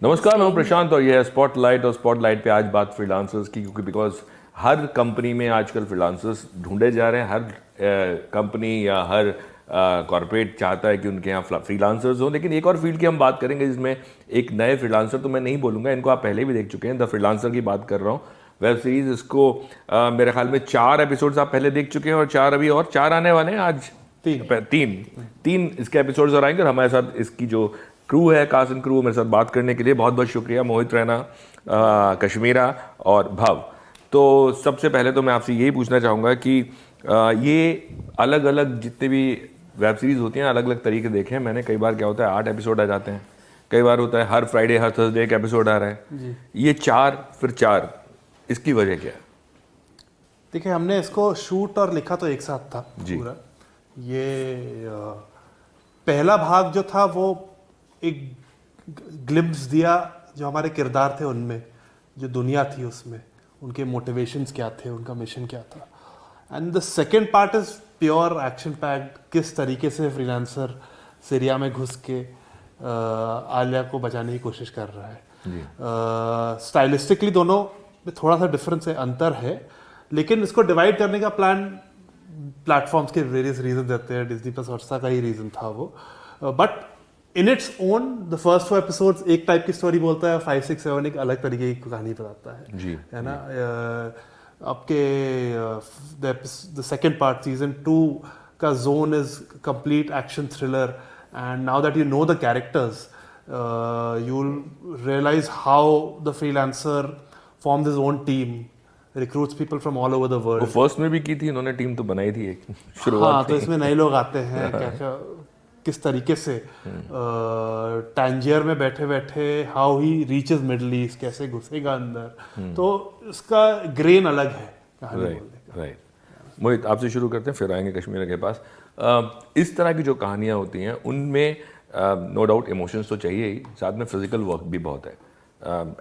नमस्कार, मैं हूं प्रशांत और ये है स्पॉटलाइट। और स्पॉटलाइट पे आज बात फ्रीलांसर्स की, क्योंकि बिकॉज हर कंपनी में आजकल फ्रीलांसर्स ढूंढे जा रहे हैं। हर कंपनी या हर कॉर्पोरेट चाहता है कि उनके यहाँ फ्रीलांसर्स हों। लेकिन एक और फील्ड की हम बात करेंगे जिसमें एक नए फ्रीलांसर तो मैं नहीं बोलूँगा, इनको आप पहले भी देख चुके हैं। द फ्रीलांसर की बात कर रहा हूँ, वेब सीरीज़। इसको मेरे ख्याल में 4 एपिसोड्स आप पहले देख चुके हैं और 4 अभी और 4 आने वाले हैं। आज तीन इसके एपिसोड्स और आएंगे। और हमारे साथ इसकी जो क्रू है, कास्ट एंड क्रू, मेरे साथ बात करने के लिए बहुत बहुत शुक्रिया। मोहित रैना, कश्मीरा और भव। तो सबसे पहले तो मैं आपसे यही पूछना चाहूँगा कि ये अलग अलग जितने भी वेब सीरीज़ होती हैं, अलग अलग तरीके देखे हैं मैंने। कई बार क्या होता है 8 एपिसोड आ जाते हैं, कई बार होता है हर फ्राइडे हर थर्सडे एक एपिसोड आ रहा है। ये 4 फिर 4, इसकी वजह क्या है? देखिए, हमने इसको शूट और लिखा तो एक साथ था जी। पूरा। ये पहला भाग जो था वो एक ग्लिम्स दिया जो हमारे किरदार थे उनमें, जो दुनिया थी उसमें, उनके मोटिवेशंस क्या थे, उनका मिशन क्या था। And the second part is pure action packed. किस तरीके से फ्रीलांसर सीरिया में घुस के आलिया को बचाने की कोशिश कर रहा है। स्टाइलिस्टिकली दोनों में थोड़ा सा डिफरेंस है, अंतर है, लेकिन इसको डिवाइड करने का प्लान प्लेटफॉर्म्स के वेरियस रीजन देते हैं। डिज्नी प्लस हॉटस्टार का ही रीजन था वो। But in its own the first 4 episodes एक टाइप की स्टोरी बोलता है, 5, 6, 7 एक अलग तरीके की कहानी बताता है। जी, है ना। आपके द सेकेंड पार्ट सीजन 2 का genre is complete action thriller. And now that you know the characters, you will realise how the freelancer forms his own team, recruits people from all over the world. वो first में भी की थी इन्होंने, team तो बनाई थी एक शुरुआत। हाँ, तो इसमें नए लोग आते हैं क्या क्या किस तरीके से टैंजियर में बैठे बैठे how he reaches middle east, कैसे घुसेगा अंदर। तो इसका ग्रेन अलग है कहानी बोलने का। राइट। मोहित, आपसे शुरू करते हैं, फिर आएंगे कश्मीर के पास। इस तरह की जो कहानियाँ होती हैं उनमें नो डाउट इमोशंस तो चाहिए ही, साथ में फिजिकल वर्क भी बहुत है,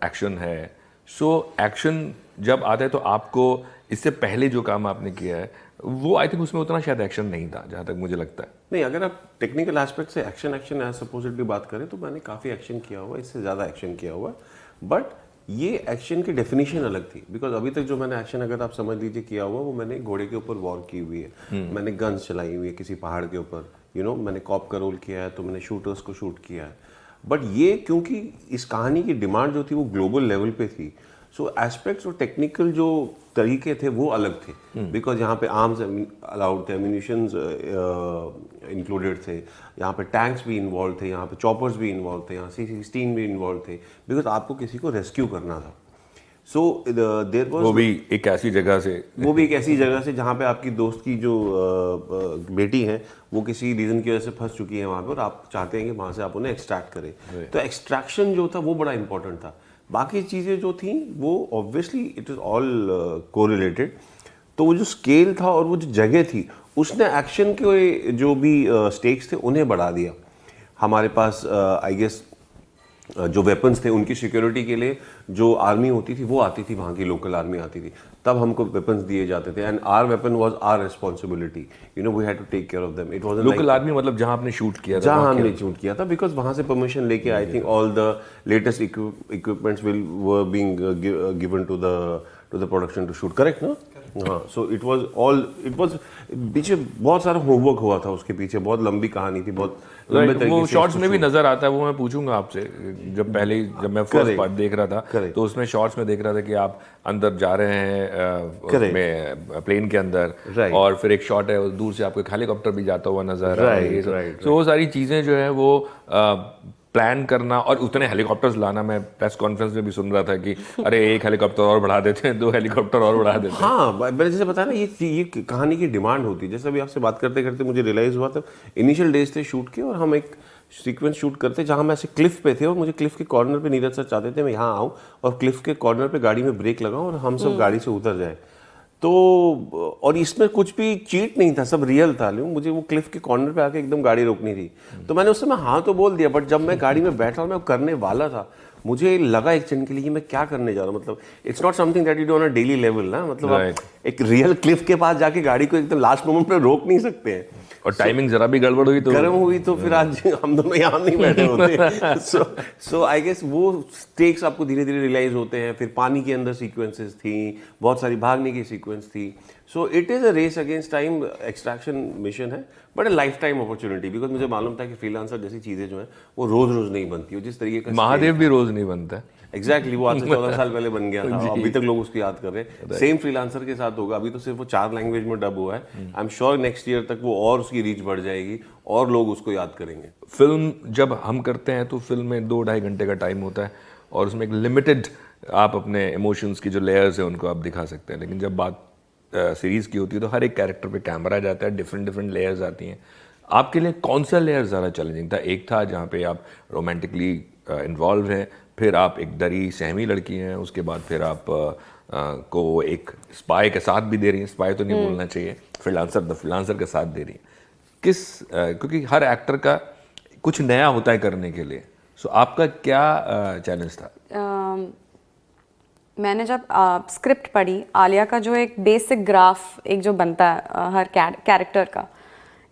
एक्शन है। सो एक्शन जब आता है तो आपको इससे पहले जो काम आपने किया है वो आई थिंक उसमें उतना शायद एक्शन नहीं था, जहाँ तक मुझे लगता है। नहीं, अगर आप टेक्निकल एस्पेक्ट से एक्शन एज सपोजिटली बात करें तो मैंने काफ़ी एक्शन किया हुआ है, इससे ज़्यादा एक्शन किया हुआ है। बट ये एक्शन की डेफिनेशन अलग थी, बिकॉज अभी तक जो मैंने एक्शन अगर आप समझ लीजिए किया हुआ, वो मैंने घोड़े के ऊपर वॉर की हुई है, मैंने गन्स चलाई हुई है किसी पहाड़ के ऊपर, मैंने कॉप का रोल किया है, तो मैंने शूटर्स को शूट किया है। बट ये क्योंकि इस कहानी की डिमांड जो थी वो ग्लोबल लेवल पे थी, सो एस्पेक्ट्स और टेक्निकल जो तरीके थे वो अलग थे। बिकॉज यहाँ पे आर्म्स अलाउड थे, एम्यूनिशंस इंक्लूडेड थे, यहाँ पे टैंक्स भी इन्वॉल्व थे, यहाँ पे चॉपर्स भी इन्वॉल्व थे, यहाँ C-16 भी इन्वॉल्व थे, बिकॉज आपको किसी को रेस्क्यू करना था। सो देयर वाज वो भी एक ऐसी जगह से जहाँ पे आपकी दोस्त की जो बेटी है वो किसी रीज़न की वजह से फंस चुकी है वहाँ पे, और आप चाहते हैं कि वहाँ से आप उन्हें एक्सट्रैक्ट करें। तो एक्सट्रैक्शन जो था वो बड़ा इंपॉर्टेंट था। बाकी चीज़ें जो थी वो obviously it is all correlated. तो वो जो स्केल था और वो जो जगह थी उसने एक्शन के जो भी स्टेक्स थे उन्हें बढ़ा दिया। हमारे पास आई गेस जो वेपन्स थे उनकी सिक्योरिटी के लिए जो आर्मी होती थी वो आती थी, वहाँ की लोकल आर्मी आती थी, तब हमको वेपन्स दिए जाते थे। And our weapon was our responsibility, we had to take care of them. It was local army मतलब जहाँ आपने शूट किया था, जहाँ हमने शूट किया था, बिकॉज वहाँ से परमिशन लेके I think all the latest equipments were being given to the production to shoot, correct ना? हाँ, सो इट वाज पीछे बहुत सारा होमवर्क हुआ था, उसके पीछे बहुत लंबी कहानी थी, बहुत लंबे तरीके से। वो शॉर्ट्स में भी नजर आता है, वो मैं पूछूंगा आपसे। जब मैं फर्स्ट पार्ट देख रहा था तो उसमें शॉर्ट्स में देख रहा था कि आप अंदर जा रहे हैं प्लेन के अंदर, और फिर एक शॉट है दूर से आपको एक हेलीकॉप्टर भी जाता हुआ नजर आ रहा है। तो वो सारी चीजें जो है वो प्लान करना और उतने हेलीकॉप्टर्स लाना। मैं प्रेस कॉन्फ्रेंस में भी सुन रहा था कि अरे एक हेलीकॉप्टर और बढ़ा देते हैं, 2 हेलीकॉप्टर और बढ़ा देते हैं। हाँ, मैंने जैसे बताया ना, ये कहानी की डिमांड होती है। जैसे अभी आपसे बात करते करते मुझे रियलाइज हुआ, तब इनिशियल डेज थे शूट के, और हम एक सीक्वेंस शूट करते जहाँ हम ऐसे क्लिफ पे थे, और मुझे क्लिफ के कॉर्नर पे नीरज सर चाहते थे मैं यहाँ आऊँ और क्लिफ के कॉर्नर पे गाड़ी में ब्रेक लगाऊँ और हम सब गाड़ी से उतर जाए। तो और इसमें कुछ भी चीट नहीं था, सब रियल था। लेकिन मुझे वो क्लिफ के कॉर्नर पे आके एकदम गाड़ी रोकनी थी, तो मैंने उस समय हाँ तो बोल दिया, बट जब मैं गाड़ी में बैठा और मैं करने वाला था, मुझे लगा एक क्षण के लिए कि मैं क्या करने जा रहा हूँ, मतलब it's not something that you do on a daily level ना, मतलब आप एक रियल क्लिफ के पास जाके गाड़ी को एकदम लास्ट मोमेंट पे रोक नहीं सकते हैं, और टाइमिंग जरा भी गड़बड़ हुई तो गर्म हुई तो फिर आज हम दोनों यहाँ नहीं बैठे होते। सो आई गेस वो स्टेक्स आपको धीरे धीरे रियलाइज होते हैं। फिर पानी के अंदर सीक्वेंसेस थी, बहुत सारी भागने की सीक्वेंस थी। So it is a race against time extraction mission है, but a lifetime opportunity, because मुझे मालूम था कि फ्रीलांसर जैसी चीज़ें जो हैं वो रोज़ रोज़ नहीं बनती, जिस तरीके का महादेव भी रोज नहीं बनता। एग्जैक्टली वो आज से 14 साल पहले बन गया था, अभी तक लोग उसको याद कर रहे हैं। सेम फ्रीलांसर के साथ होगा, अभी तो सिर्फ वो 4 लैंग्वेज में डब हुआ है। I am sure next year तक वो और उसकी रीच बढ़ जाएगी और लोग उसको याद करेंगे। फिल्म जब हम करते हैं तो फिल्म में 2-2.5 घंटे का टाइम होता है और उसमें एक लिमिटेड आप अपने इमोशंस की जो लेयर्स है उनको आप दिखा सकते हैं, लेकिन जब बात सीरीज़ की होती है तो हर एक कैरेक्टर पे कैमरा जाता है, डिफरेंट डिफरेंट लेयर्स आती हैं। आपके लिए कौन सा लेयर ज़्यादा चैलेंजिंग था? एक था जहाँ पे आप रोमांटिकली इन्वॉल्व हैं, फिर आप एक डरी सहमी लड़की हैं, उसके बाद फिर आप को एक स्पाई के साथ भी दे रही हैं, स्पाई तो नहीं बोलना चाहिए, फ्रीलांसर के साथ दे रही हैं। क्योंकि हर एक्टर का कुछ नया होता है करने के लिए, सो आपका क्या चैलेंज था? मैंने जब स्क्रिप्ट पढ़ी, आलिया का जो एक बेसिक ग्राफ एक जो बनता है हर कैरेक्टर का,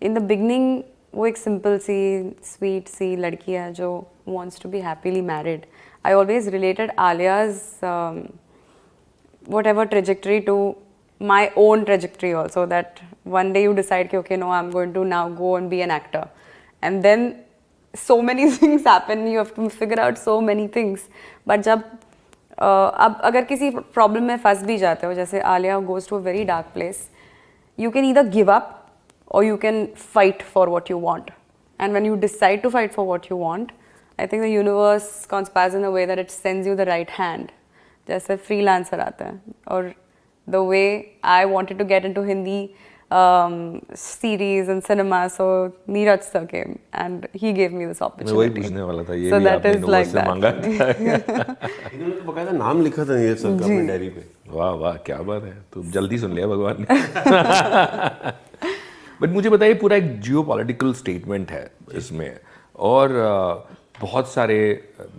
इन द बिगनिंग वो एक सिंपल सी स्वीट सी लड़की है जो wants to be happily married. I always related Alia's whatever trajectory to my own trajectory also, that one day you decide कि okay no I'm going to now go and be an actor, and then so many things happen, you have to figure out so many things. But जब अब अगर किसी problem में फंस भी जाते हो, जैसे Alia goes to a very dark place, you can either give up or you can fight for what you want. And when you decide to fight for what you want, I think the universe conspires in a way that it sends you the right hand. जैसे freelancer आता है, और the way I wanted to get into Hindi series and cinema, so Neeraj sir came and he gave me this opportunity. मैं वही पूछने वाला था, ये So भी that आपने is like से मांगा था। इन्होंने तो बकायदा नाम लिखा था नीरज सर का अपनी डायरी पे। वाह वाह, क्या बात है, तो जल्दी सुन लिया भगवान ने। बट मुझे बताइए, पूरा एक जियोपॉलिटिकल स्टेटमेंट है इसमें, और बहुत सारे,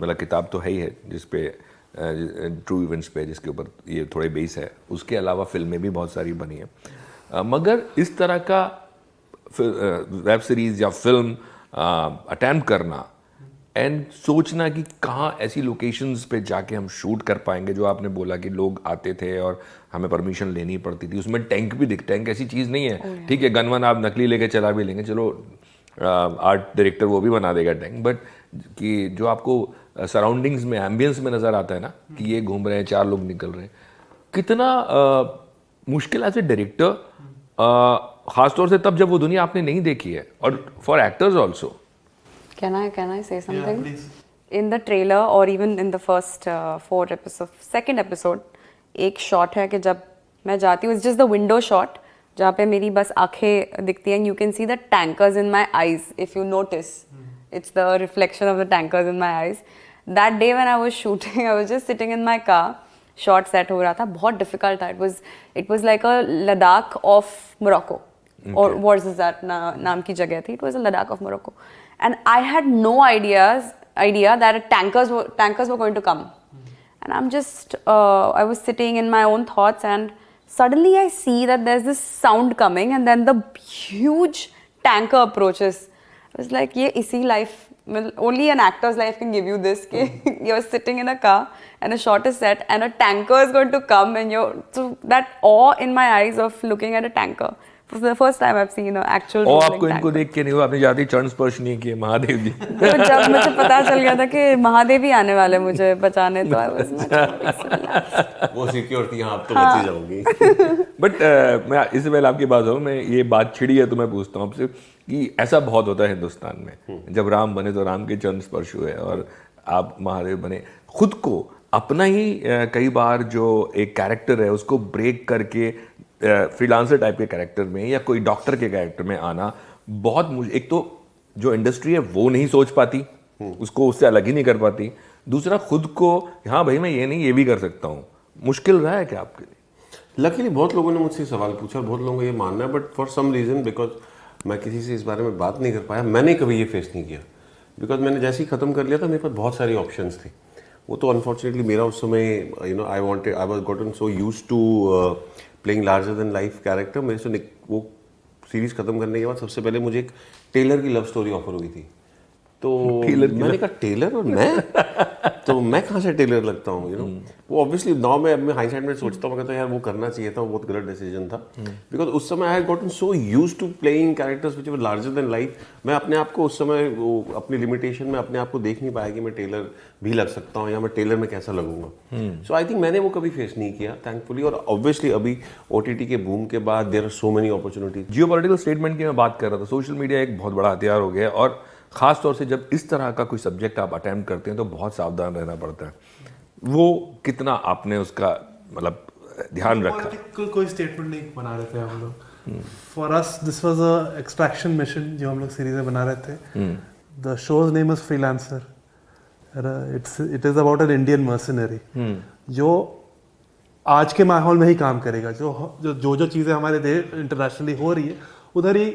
मतलब किताब तो है ही है जिसपे ट्रू इवेंट्स पे जिसके ऊपर ये थोड़े बेस है, उसके अलावा फिल्में भी बहुत सारी बनी है, मगर इस तरह का वेब सीरीज़ या फिल्म अटेम्प्ट करना एंड सोचना कि कहाँ ऐसी लोकेशंस पे जाके हम शूट कर पाएंगे, जो आपने बोला कि लोग आते थे और हमें परमिशन लेनी पड़ती थी, उसमें टैंक भी दिखता है, ऐसी चीज़ नहीं है। ठीक है, गन आप नकली लेके चला भी लेंगे, चलो आर्ट डायरेक्टर वो भी बना देगा टैंक, बट कि जो आपको सराउंडिंग्स में, एम्बियंस में नज़र आता है ना कि ये घूम रहे हैं, 4 लोग निकल रहे हैं, कितना मुश्किल एज ए डायरेक्टर, ख़ासतौर से तब जब वो दुनिया आपने नहीं देखी है, और for actors also. Can I say something? Yeah, please. In the trailer or even in the first 4 episode, second episode, एक shot है कि जब मैं जाती हूँ, it's just the window shot, जहाँ पे मेरी बस आँखें दिखती हैं, you can see the tankers in my eyes, if you notice. It's the reflection of the tankers in my eyes. That day when I was shooting, I was just sitting in my car, shot set हो रहा था, बहुत difficult था, it was like a Ladakh of Morocco. Okay. Or what is that नाम की जगह थी, it was a Ladakh of Morocco. And I had no idea that tankers were going to come. And I'm just, I was sitting in my own thoughts, and suddenly I see that there's this sound coming, and then the huge tanker approaches. I was like, ये इसी life, only an actor's life can give you this. You're sitting in a car and a shot is set and a tanker is going to come, and so that awe in my eyes of looking at a tanker. For the first time I've seen an actual rolling tanker. आपको इनको देख के नहीं हुआ, आपने ज्यादा चरण स्पर्श नहीं किए महादेव जी? तो जब मुझे पता चल गया था कि महादेव ही आने वाले मुझे बचाने, तो I was much वो सिक्योरिटी यहाँ आप तो बच ही जाओगी। बट मैं इससे पहले आपकी बात हो, मैं ये बात छिड़ी है तो मैं पूछता हूँ आपसे कि ऐसा बहुत होता है हिंदुस्तान में, जब राम बने तो राम के चरण स्पर्श हुए, और आप महादेव बने, खुद को अपना ही कई बार जो एक कैरेक्टर है उसको ब्रेक करके फ्रीलांसर टाइप के कैरेक्टर में या कोई डॉक्टर के कैरेक्टर में आना, बहुत एक तो जो इंडस्ट्री है वो नहीं सोच पाती, उसको उससे अलग ही नहीं कर पाती, दूसरा खुद को हाँ भाई मैं ये नहीं ये भी कर सकता हूँ, मुश्किल रहा है क्या आपके लिए? लकीली बहुत लोगों ने मुझसे सवाल पूछा, बहुत लोगों को ये मानना है, but for some reason, because मैं किसी से इस बारे में बात नहीं कर पाया, मैंने कभी ये फेस नहीं किया, बिकॉज मैंने जैसे ही ख़त्म कर लिया था मेरे पास बहुत सारी ऑप्शंस थी। वो तो अनफॉर्चुनेटली मेरा उस समय I was gotten so used to playing larger than life character. मेरे से वो सीरीज खत्म करने के बाद सबसे पहले मुझे एक टेलर की लव स्टोरी ऑफर हुई थी, तो मैंने कहा टेलर और मैं तो मैं कहाँ से टेलर लगता हूँ, वो ऑब्वियसली नाउ मैं हाइंडसाइड में सोचता हूँ, मैं कहता हूँ यार वो करना चाहिए था, वो बहुत गलत डिसीजन था, बिकॉज उस समय I had gotten so used to playing characters which were larger than life. मैं अपने आप को उस समय वो अपनी लिमिटेशन में अपने आप को देख नहीं पाया कि मैं टेलर भी लग सकता हूँ या मैं टेलर में कैसा लगूंगा। सो आई थिंक मैंने वो कभी फेस नहीं किया थैंकफुली। और ऑब्वियसली अभी OTT के बूम के बाद there are so many opportunities. Geopolitical statement की मैं बात कर रहा था, सोशल मीडिया एक बहुत बड़ा हथियार हो गया है, और ख़ास तौर से जब इस तरह का कोई सब्जेक्ट आप अटेम्प्ट करते हैं तो बहुत सावधान रहना पड़ता है। वो कितना आपने उसका मतलब ध्यान रखा? पॉलिटिकल कोई स्टेटमेंट नहीं बना रहे थे हम लोग। For us this was a extraction mission जो हम लोग सीरीज में बना रहे थे। The shows name is freelancer. It is about an Indian mercenary जो आज के माहौल में ही काम करेगा, जो चीज़ें हमारे देश इंटरनेशनली हो रही है उधर ही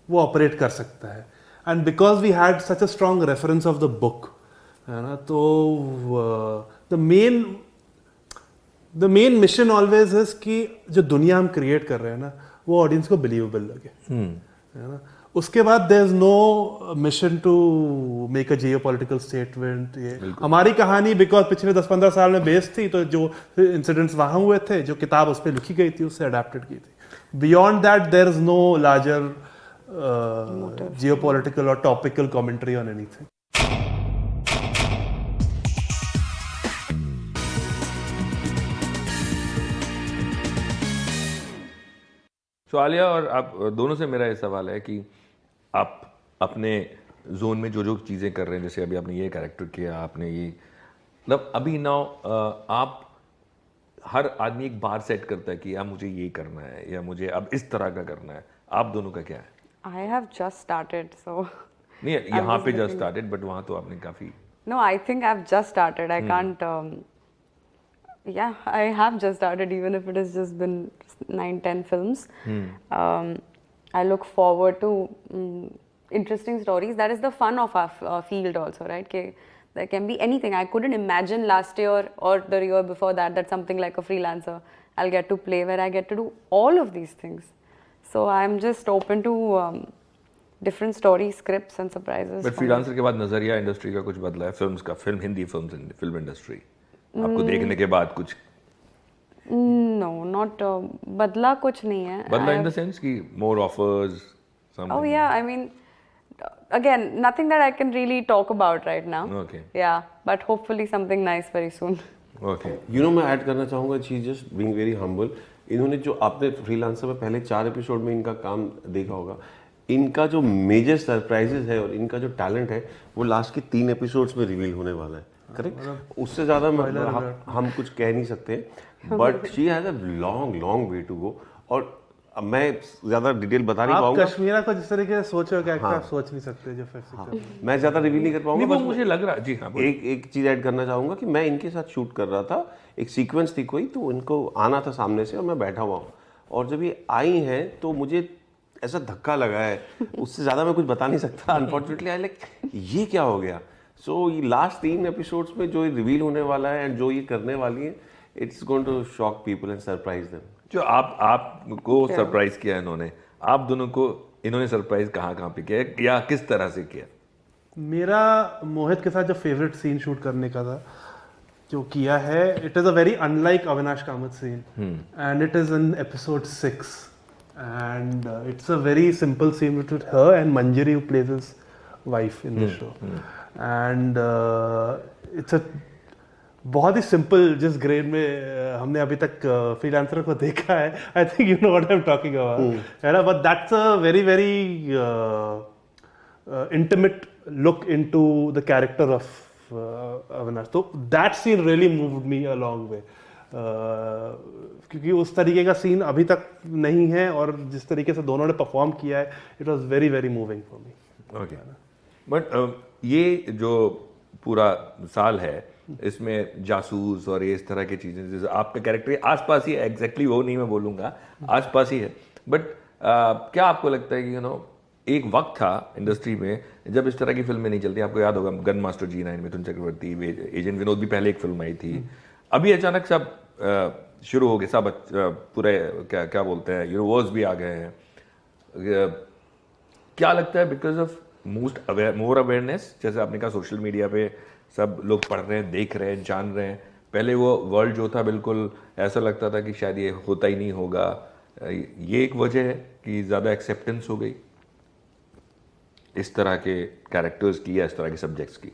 वो ऑपरेट कर सकता है। And because we had such a strong reference of the book, है ना, तो the main mission always is कि जो दुनिया हम क्रिएट कर रहे हैं ना वो ऑडियंस को बिलीवेबल लगे, है ना। उसके बाद there is no mission to make a geopolitical statement. ये हमारी कहानी बिकॉज पिछले 10-15 साल में बेस्ड थी, तो जो इंसिडेंट्स वहाँ हुए थे, जो किताब उस पर लिखी गई थी उससे अडेप्टेड की थी। Beyond that there is no larger geopolitical or topical commentary on anything. तो आलिया और आप दोनों से मेरा ये सवाल है कि आप अपने जोन में जो जो चीज़ें कर रहे हैं, जैसे अभी आपने ये कैरेक्टर किया, आपने ये मतलब अभी नाउ आप हर आदमी एक बार सेट करता है कि यार मुझे ये करना है या मुझे अब इस तरह का करना है, आप दोनों का क्या है? I have just started, so. नहीं, यहाँ पे जस्ट स्टार्टेड, बट वहाँ तो आपने काफ़ी. No, I think I've just started. I can't. Yeah, I have just started, even if it has just been 9-10 films. I look forward to interesting stories. That is the fun of our field, also, right? There can be anything. I couldn't imagine last year or the year before that something like a freelancer I'll get to play, where I get to do all of these things. So I'm just open to different stories, scripts and surprises. But freelancer के बाद नजरिया industry का कुछ बदला है, films का, Hindi film industry आपको देखने के बाद कुछ? No, not बदला कुछ नहीं है. बदला in the sense कि more offers, something. Oh yeah, I mean, again, nothing that I can really talk about right now. Okay. Yeah, but hopefully something nice very soon. Okay. मैं add करना चाहूँगा, she just being very humble. इन्होंने जो आपने freelancer में पहले 4 episode में इनका काम देखा होगा, इनका जो मेजर सरप्राइजेस है और इनका जो टैलेंट है वो लास्ट के 3 एपिसोड्स में रिवील होने वाला है, करेक्ट? उससे ज़्यादा हम कुछ कह नहीं सकते, but she has a long way to go. और मैं ज़्यादा डिटेल बता नहीं पाऊंगा। कश्मीरा को जिस तरीके से सोच रहे हो क्या आप सोच नहीं सकते जो मैं ज़्यादा रिवील नहीं कर पाऊंगा। वो मुझे लग रहा, जी हाँ, एक चीज़ ऐड करना चाहूँगा कि मैं इनके साथ शूट कर रहा था, एक सीक्वेंस थी कोई, तो इनको आना था सामने से और मैं बैठा हुआ हूँ, और जब ये आई हैं तो मुझे ऐसा धक्का लगा है, उससे ज़्यादा मैं कुछ बता नहीं सकता अनफॉर्चुनेटली। आई लाइक ये क्या हो गया। सो ये लास्ट 3 एपिसोड्स में जो रिवील होने वाला है एंड जो ये करने वाली है, it's going to shock people and surprise them. जो आपको सरप्राइज किया इन्होंने, आप दोनों को इन्होंने सरप्राइज कहाँ पे किया या किस तरह से किया? मेरा मोहित के साथ जो फेवरेट सीन शूट करने का था, जो किया है, it is a very unlike Avinash Kamat scene, and it is in episode 6, and it's a very simple scene with her and Manjari, who plays his wife in the show, and it's a बहुत ही simple, जिस grade में हमने अभी तक freelancer को देखा है, I think you know what I am talking about, है ना, but that's a very very intimate look into the character of Avinash. तो that scene really moved me a long way, क्योंकि उस तरीके का सीन अभी तक नहीं है, और जिस तरीके से दोनों ने परफॉर्म किया है, it was very very moving for me. Okay, but ये जो पूरा साल है इसमें जासूस और ये इस तरह की चीज़ें, जैसे आपका कैरेक्टर आसपास ही है, एग्जैक्टली वो नहीं मैं बोलूँगा, आसपास ही है, बट क्या आपको लगता है कि एक वक्त था इंडस्ट्री में जब इस तरह की फिल्में नहीं चलती। आपको याद होगा gun master G9, Mithun Chakraborty, agent Vinod भी पहले एक फिल्म आई थी। अभी अचानक सब शुरू हो गए, सब पूरे क्या बोलते हैं, यूनिवर्स भी आ गए हैं। क्या लगता है बिकॉज ऑफ मोर अवेयरनेस, जैसे आपने कहा सोशल मीडिया पे सब लोग पढ़ रहे हैं, देख रहे हैं, जान रहे हैं। पहले वो वर्ल्ड जो था बिल्कुल ऐसा लगता था कि शायद ये होता ही नहीं होगा। ये एक वजह है कि ज़्यादा एक्सेप्टेंस हो गई इस तरह के कैरेक्टर्स की या इस तरह के सब्जेक्ट्स की।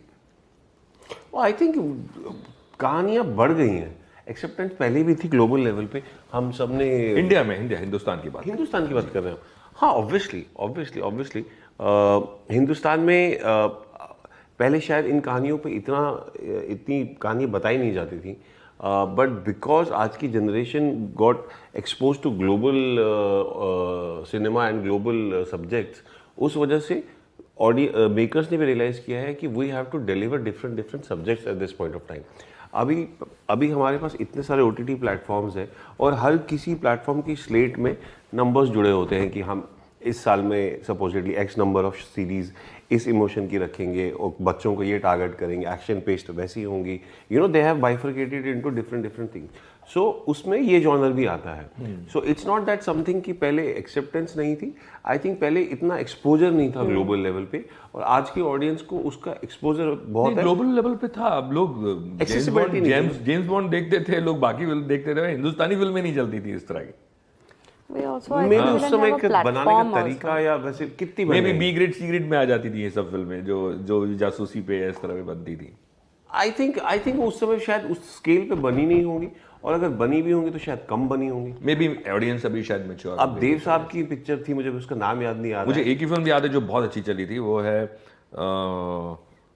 आई थिंक कहानियाँ बढ़ गई हैं। एक्सेप्टेंस पहले भी थी ग्लोबल लेवल पे, हम सब ने हिंदुस्तान की बात कर रहे हो। हाँ, ऑब्वियसली हिंदुस्तान में पहले शायद इन कहानियों पे इतनी कहानी बताई नहीं जाती थी, बट बिकॉज आज की generation got expose to global cinema and global subjects, उस वजह से मेकर्स ने भी रियलाइज किया है कि we have to deliver different subjects at this point of time. अभी हमारे पास इतने सारे OTT प्लेटफॉर्म्स हैं और हर किसी प्लेटफॉर्म की स्लेट में नंबर्स जुड़े होते हैं कि हम इस साल में supposedly X number of series इस इमोशन की रखेंगे और बच्चों को ये टारगेट करेंगे, एक्शन पेस्ट वैसी होंगी, they have bifurcated into different things. So उसमें ये जॉनर भी आता है। So it's not that something कि पहले एक्सेप्टेंस नहीं थी। आई थिंक पहले इतना एक्सपोजर नहीं था ग्लोबल लेवल पे, और आज की ऑडियंस को उसका एक्सपोजर बहुत है। ग्लोबल लेवल पे था। अब लोग जेम्स बॉन्ड देखते थे, लोग बाकी फिल्म देखते थे, हिंदुस्तानी फिल्में नहीं चलती थी इस तरह की। मे भी उस समय बनाने का तरीका या वैसे कितनी maybe B grade C grade में आ जाती थी ये सब फिल्में जो जासूसी पे इस तरह में बनती थी। आई थिंक उस समय शायद उस स्केल पे बनी नहीं होंगी, और अगर बनी भी होंगी तो शायद कम बनी होंगी। मे बी ऑडियंस अभी शायद मैच्योर। अब देव साहब की पिक्चर थी, मुझे उसका नाम याद नहीं आ रहा। मुझे एक ही फिल्म याद है जो बहुत अच्छी चली थी, वो है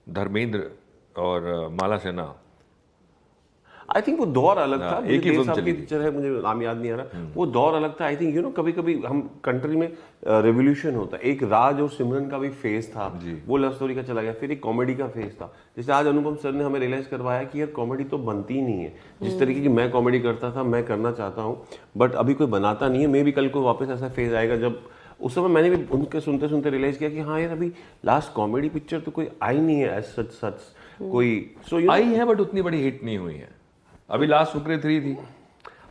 धर्मेंद्र और माला सिन्हा। आई थिंक वो दौर अलग था। एक ही फिल्म चली थी, पिक्चर है, मुझे नाम याद नहीं आ रहा। वो दौर अलग था। आई थिंक कभी कभी हम कंट्री में रेवोल्यूशन होता है। एक राज और सिमरन का भी फेज था, वो लव स्टोरी का चला गया। फिर एक कॉमेडी का फेज था। जैसे आज अनुपम सर ने हमें रियलाइज करवाया कि यार कॉमेडी तो बनती ही नहीं है। जिस तरीके की मैं कॉमेडी करता था, मैं करना चाहता हूँ, बट अभी कोई बनाता नहीं है। मे भी कल को वापस ऐसा फेज आएगा जब, उस समय मैंने भी उनके सुनते सुनते रियलाइज किया कि हाँ यार अभी लास्ट कॉमेडी पिक्चर तो कोई आई नहीं है एज सच कोई। सो आई है बट उतनी बड़ी हिट नहीं हुई है। अभी लास्ट सुकरे 3 थी।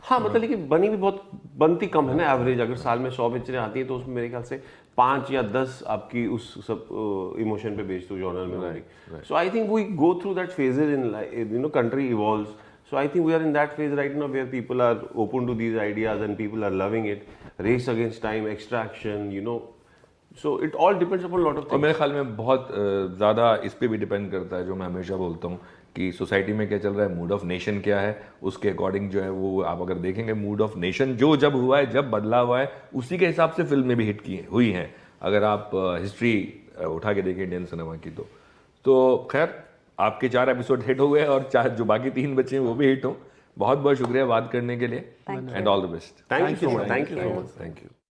हाँ, मतलब लेकिन बनी भी बहुत, बनती कम है ना। एवरेज अगर साल में 100 पिक्चरें आती हैं तो उसमें मेरे ख्याल से 5 या 10 आपकी उस सब इमोशन पे बेस्ड हो जॉनर में होगी। So I think we go through that phases in country evolves. So I think we are in that phase right now where people are open to these ideas and people are loving it. Race Against Time, Extraction, so it all depends upon a lot of और things. मेरे ख्याल में बहुत ज़्यादा इस पे भी depend करता है, जो मैं हमेशा बोलता हूँ कि सोसाइटी में क्या चल रहा है, मूड ऑफ नेशन क्या है, उसके अकॉर्डिंग जो है वो आप अगर देखेंगे मूड ऑफ नेशन जो जब हुआ है, जब बदला हुआ है, उसी के हिसाब से फिल्में भी हिट की हुई हैं। अगर आप हिस्ट्री उठा के देखें इंडियन सिनेमा की तो खैर आपके 4 एपिसोड हिट हो गए और 4 जो बाकी 3 बचे हैं वो भी हिट हो। बहुत बहुत शुक्रिया बात करने के लिए and all the best. Thank you so much. Thank you so much. Thank you.